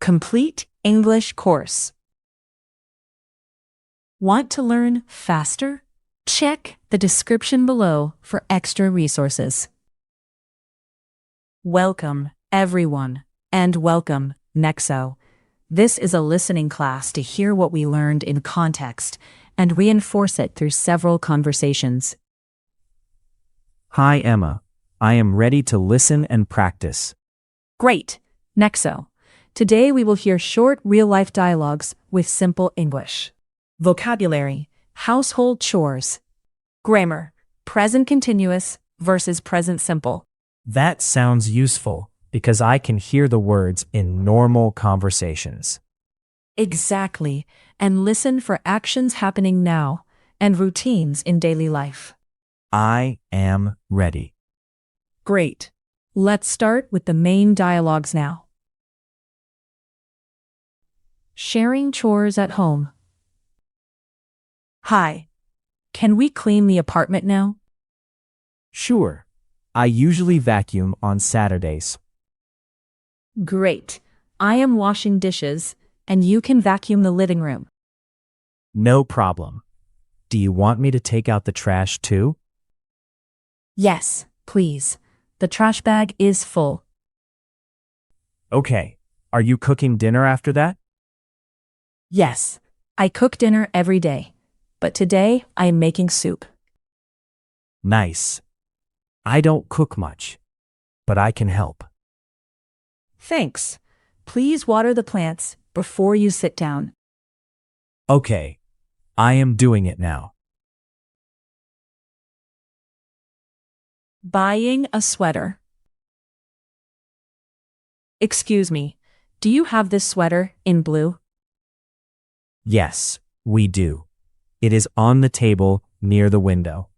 complete English course. Want to learn faster? Check the description below for extra resources. Welcome, everyone, and welcome, Nexo. This is a listening class to hear what we learned in context and reinforce it through several conversations. Hi, Emma. I am ready to listen and practice. Great, Nexo. Today we will hear short real-life dialogues with simple English. Vocabulary, household chores. Grammar, present continuous versus present simple. That sounds useful because I can hear the words in normal conversations. Exactly, and listen for actions happening now and routines in daily life. I am ready. Great. Let's start with the main dialogues now. Sharing chores at home. Hi. Can we clean the apartment now? Sure. I usually vacuum on Saturdays. Great. I am washing dishes, and you can vacuum the living room. No problem. Do you want me to take out the trash too? Yes, please. The trash bag is full. Okay. Are you cooking dinner after that? Yes, I cook dinner every day, but today I am making soup. Nice. I don't cook much, but I can help. Thanks. Please water the plants before you sit down. Okay. I am doing it now. Buying a sweater. Excuse me, do you have this sweater in blue? Yes, we do. It is on the table near the window.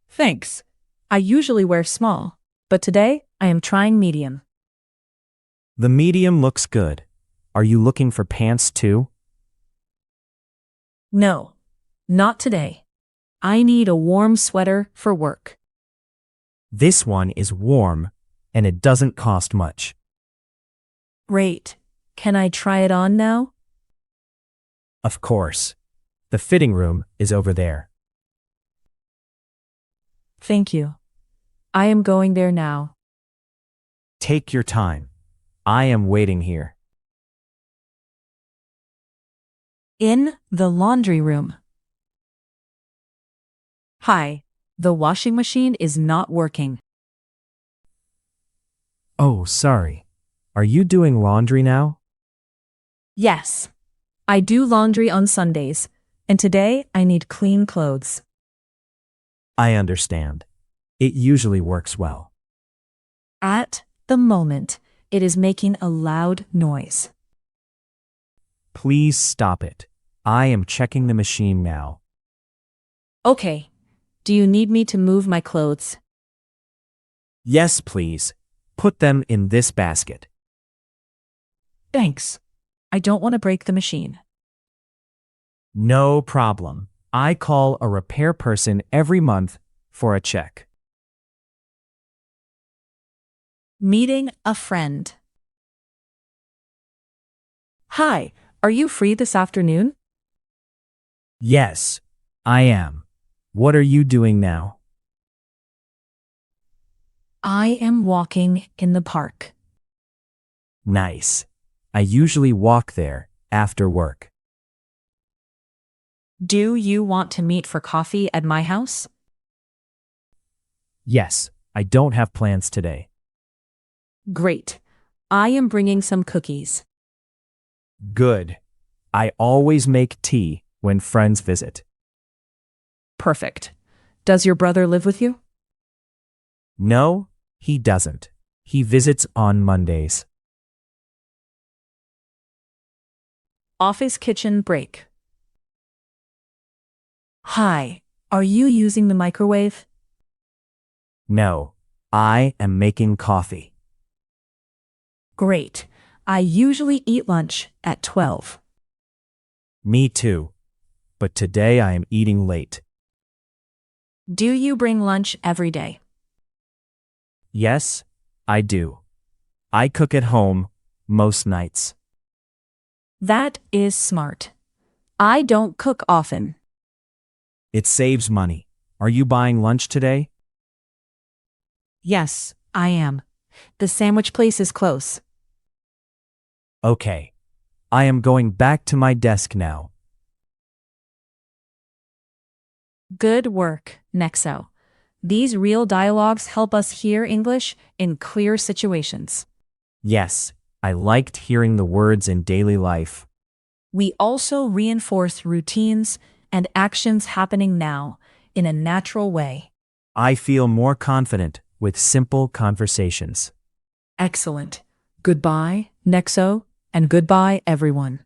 Thanks. I usually wear small, but today I am trying medium. The medium looks good. Are you looking for pants too? No, not today. I need a warm sweater for work. This one is warm, and it doesn't cost much. Great. Can I try it on now? Of course. The fitting room is over there. Thank you. I am going there now. Take your time. I am waiting here. In the laundry room. Hi, the washing machine is not working. Oh, sorry. Are you doing laundry now? Yes, I do laundry on Sundays, and today I need clean clothes. I understand. It usually works well. At the moment, it is making a loud noise. Please stop it. I am checking the machine now. Okay. Do you need me to move my clothes? Yes, please. Put them in this basket. Thanks. I don't want to break the machine. No problem. I call a repair person every month for a check. Meeting a friend. Hi, are you free this afternoon? Yes, I am. What are you doing now? I am walking in the park. Nice. I usually walk there after work. Do you want to meet for coffee at my house? Yes, I don't have plans today. Great. I am bringing some cookies. Good. I always make tea when friends visit. Perfect. Does your brother live with you? No, he doesn't. He visits on Mondays. Office kitchen break. Hi, are you using the microwave? No, I am making coffee. Great. I usually eat lunch at 12. Me too. But today I am eating late. Do you bring lunch every day? Yes, I do. I cook at home most nights. That is smart. I don't cook often. It saves money. Are you buying lunch today? Yes, I am. The sandwich place is close. Okay. I am going back to my desk now. Good work, Nexo. These real dialogues help us hear English in clear situations. Yes, I liked hearing the words in daily life. We also reinforce routines and actions happening now in a natural way. I feel more confident with simple conversations. Excellent. Goodbye, Nexo, and goodbye, everyone.